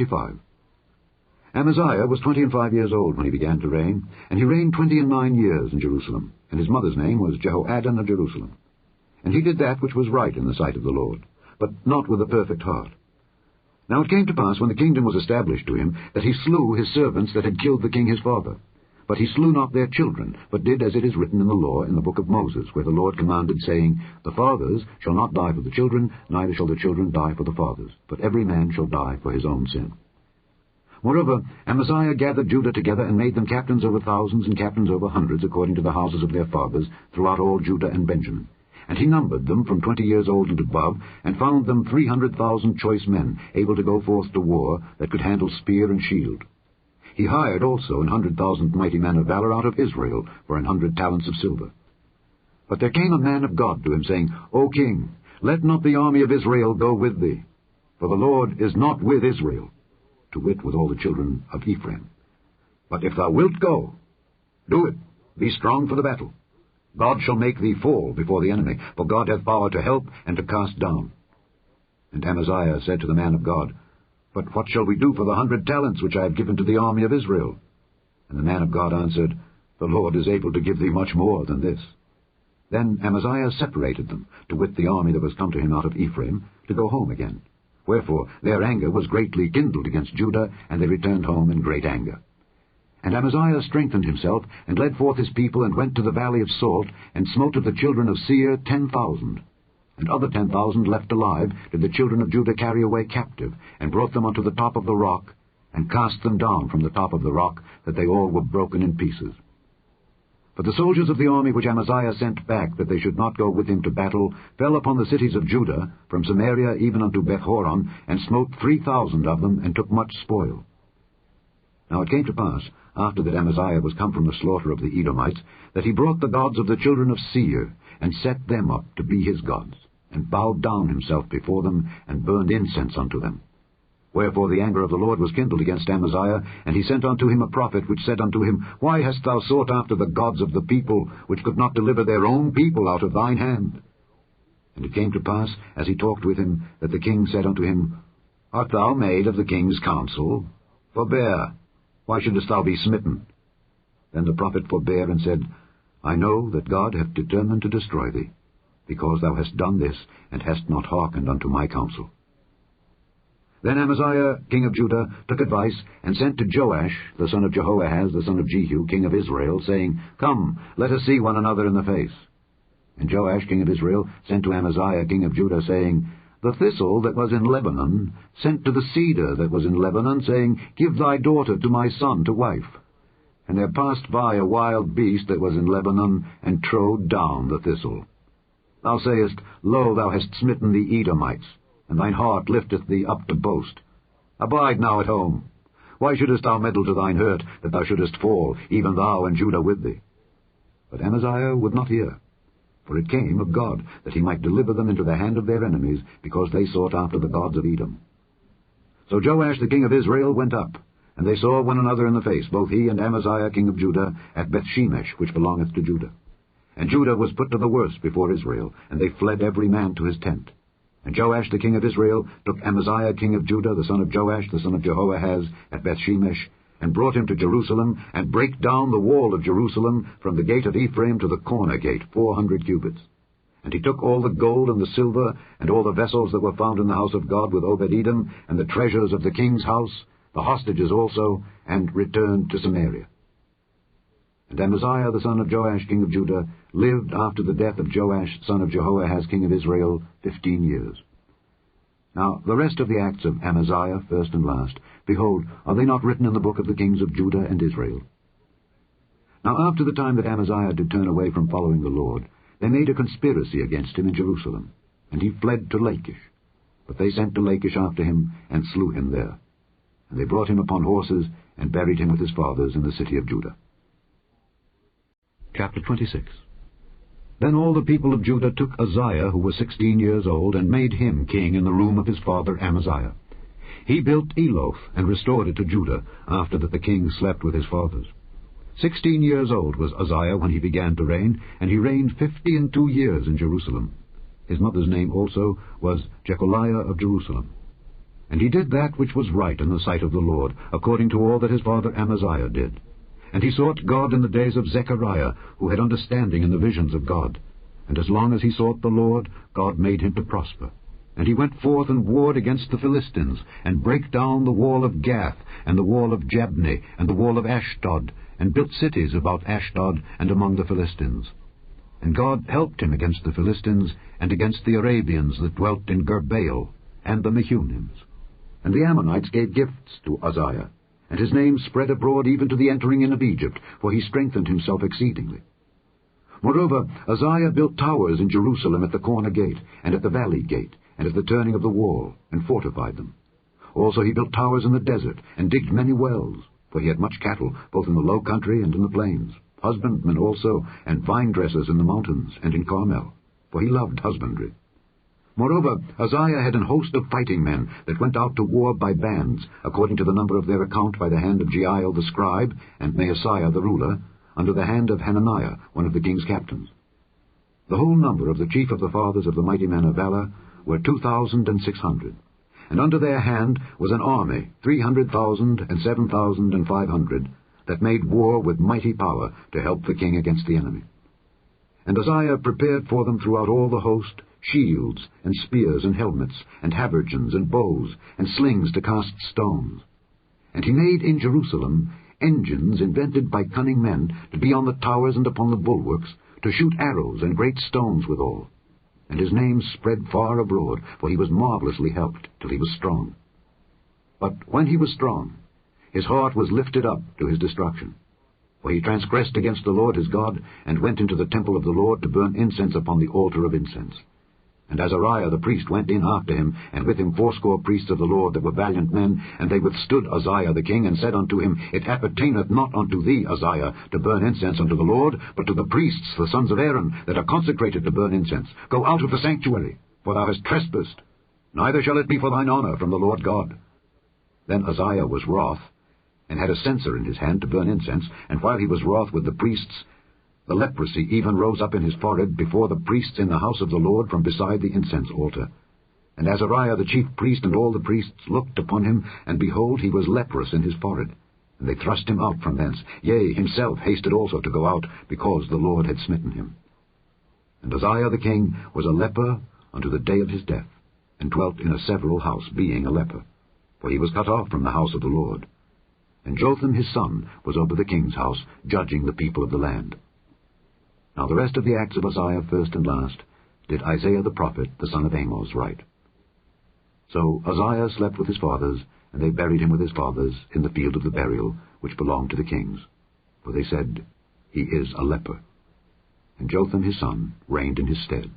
25. Amaziah was 25 years old when he began to reign, and he reigned 29 years in Jerusalem, and his mother's name was Jehoaddan of Jerusalem. And he did that which was right in the sight of the Lord, but not with a perfect heart. Now it came to pass, when the kingdom was established to him, that he slew his servants that had killed the king his father. But he slew not their children, but did as it is written in the law in the book of Moses, where the Lord commanded, saying, The fathers shall not die for the children, neither shall the children die for the fathers, but every man shall die for his own sin. Moreover, Amaziah gathered Judah together, and made them captains over thousands and captains over hundreds, according to the houses of their fathers, throughout all Judah and Benjamin. And he numbered them from 20 years old and above, and found them 300,000 choice men, able to go forth to war, that could handle spear and shield. He hired also 100,000 mighty men of valor out of Israel for 100 talents of silver. But there came a man of God to him, saying, O king, let not the army of Israel go with thee, for the Lord is not with Israel, to wit, with all the children of Ephraim. But if thou wilt go, do it, be strong for the battle. God shall make thee fall before the enemy, for God hath power to help and to cast down. And Amaziah said to the man of God, But what shall we do for the 100 talents which I have given to the army of Israel? And the man of God answered, The Lord is able to give thee much more than this. Then Amaziah separated them, to wit, the army that was come to him out of Ephraim, to go home again. Wherefore their anger was greatly kindled against Judah, and they returned home in great anger. And Amaziah strengthened himself, and led forth his people, and went to the valley of Salt, and smote of the children of Seir 10,000. And other 10,000 left alive did the children of Judah carry away captive, and brought them unto the top of the rock, and cast them down from the top of the rock, that they all were broken in pieces. But the soldiers of the army which Amaziah sent back, that they should not go with him to battle, fell upon the cities of Judah, from Samaria even unto Bethhoron, and smote 3,000 of them, and took much spoil. Now it came to pass, after that Amaziah was come from the slaughter of the Edomites, that he brought the gods of the children of Seir, and set them up to be his gods, and bowed down himself before them, and burned incense unto them. Wherefore the anger of the Lord was kindled against Amaziah, and he sent unto him a prophet, which said unto him, Why hast thou sought after the gods of the people, which could not deliver their own people out of thine hand? And it came to pass, as he talked with him, that the king said unto him, Art thou made of the king's counsel? Forbear, why shouldest thou be smitten? Then the prophet forbare, and said, I know that God hath determined to destroy thee, because thou hast done this, and hast not hearkened unto my counsel. Then Amaziah, king of Judah, took advice, and sent to Joash, the son of Jehoahaz, the son of Jehu, king of Israel, saying, Come, let us see one another in the face. And Joash, king of Israel, sent to Amaziah, king of Judah, saying, The thistle that was in Lebanon sent to the cedar that was in Lebanon, saying, Give thy daughter to my son to wife. And there passed by a wild beast that was in Lebanon, and trode down the thistle. Thou sayest, Lo, thou hast smitten the Edomites, and thine heart lifteth thee up to boast. Abide now at home. Why shouldest thou meddle to thine hurt, that thou shouldest fall, even thou and Judah with thee? But Amaziah would not hear. For it came of God, that he might deliver them into the hand of their enemies, because they sought after the gods of Edom. So Joash the king of Israel went up, and they saw one another in the face, both he and Amaziah king of Judah, at Bethshemesh, which belongeth to Judah. And Judah was put to the worse before Israel, and they fled every man to his tent. And Joash the king of Israel took Amaziah king of Judah, the son of Joash, the son of Jehoahaz, at Bethshemesh, and brought him to Jerusalem, and brake down the wall of Jerusalem from the gate of Ephraim to the corner gate, 400 cubits. And he took all the gold and the silver, and all the vessels that were found in the house of God with Obed-Edom, and the treasures of the king's house, the hostages also, and returned to Samaria. And Amaziah the son of Joash king of Judah lived after the death of Joash son of Jehoahaz king of Israel 15 years. Now the rest of the acts of Amaziah, first and last, behold, are they not written in the book of the kings of Judah and Israel? Now after the time that Amaziah did turn away from following the Lord, they made a conspiracy against him in Jerusalem, and he fled to Lachish. But they sent to Lachish after him, and slew him there. And they brought him upon horses, and buried him with his fathers in the city of Judah. Chapter 26. Then all the people of Judah took Uzziah, who was 16 years old, and made him king in the room of his father Amaziah. He built Eloth, and restored it to Judah, after that the king slept with his fathers. 16 years old was Uzziah when he began to reign, and he reigned 52 years in Jerusalem. His mother's name also was Jecholiah of Jerusalem. And he did that which was right in the sight of the Lord, according to all that his father Amaziah did. And he sought God in the days of Zechariah, who had understanding in the visions of God. And as long as he sought the Lord, God made him to prosper. And he went forth and warred against the Philistines, and brake down the wall of Gath, and the wall of Jabneh, and the wall of Ashdod, and built cities about Ashdod and among the Philistines. And God helped him against the Philistines, and against the Arabians that dwelt in Gerbaal, and the Mehunims. And the Ammonites gave gifts to Uzziah, and his name spread abroad even to the entering in of Egypt, for he strengthened himself exceedingly. Moreover, Uzziah built towers in Jerusalem at the corner gate, and at the valley gate, and at the turning of the wall, and fortified them. Also he built towers in the desert, and digged many wells, for he had much cattle, both in the low country and in the plains, husbandmen also, and vine-dressers in the mountains, and in Carmel, for he loved husbandry. Moreover, Uzziah had an host of fighting men that went out to war by bands, according to the number of their account by the hand of Jeiel the scribe, and Maaseiah the ruler, under the hand of Hananiah, one of the king's captains. The whole number of the chief of the fathers of the mighty men of valor were 2,600, and under their hand was an army, 300,000 and 7,500, that made war with mighty power to help the king against the enemy. And Uzziah prepared for them throughout all the host shields, and spears, and helmets, and habergeons, and bows, and slings to cast stones. And he made in Jerusalem engines invented by cunning men to be on the towers and upon the bulwarks, to shoot arrows and great stones withal. And his name spread far abroad, for he was marvellously helped, till he was strong. But when he was strong, his heart was lifted up to his destruction. For he transgressed against the Lord his God, and went into the temple of the Lord to burn incense upon the altar of incense. And Azariah the priest went in after him, and with him 80 priests of the Lord that were valiant men, and they withstood Uzziah the king, and said unto him, It appertaineth not unto thee, Uzziah, to burn incense unto the Lord, but to the priests, the sons of Aaron, that are consecrated to burn incense. Go out of the sanctuary, for thou hast trespassed. Neither shall it be for thine honor from the Lord God. Then Uzziah was wroth, and had a censer in his hand to burn incense, and while he was wroth with the priests, the leprosy even rose up in his forehead before the priests in the house of the Lord from beside the incense altar. And Azariah the chief priest and all the priests looked upon him, and behold, he was leprous in his forehead. And they thrust him out from thence. Yea, himself hasted also to go out, because the Lord had smitten him. And Uzziah the king was a leper unto the day of his death, and dwelt in a several house, being a leper. For he was cut off from the house of the Lord. And Jotham his son was over the king's house, judging the people of the land. Now the rest of the acts of Uzziah, first and last, did Isaiah the prophet, the son of Amos, write. So Uzziah slept with his fathers, and they buried him with his fathers in the field of the burial, which belonged to the kings. For they said, He is a leper. And Jotham his son reigned in his stead.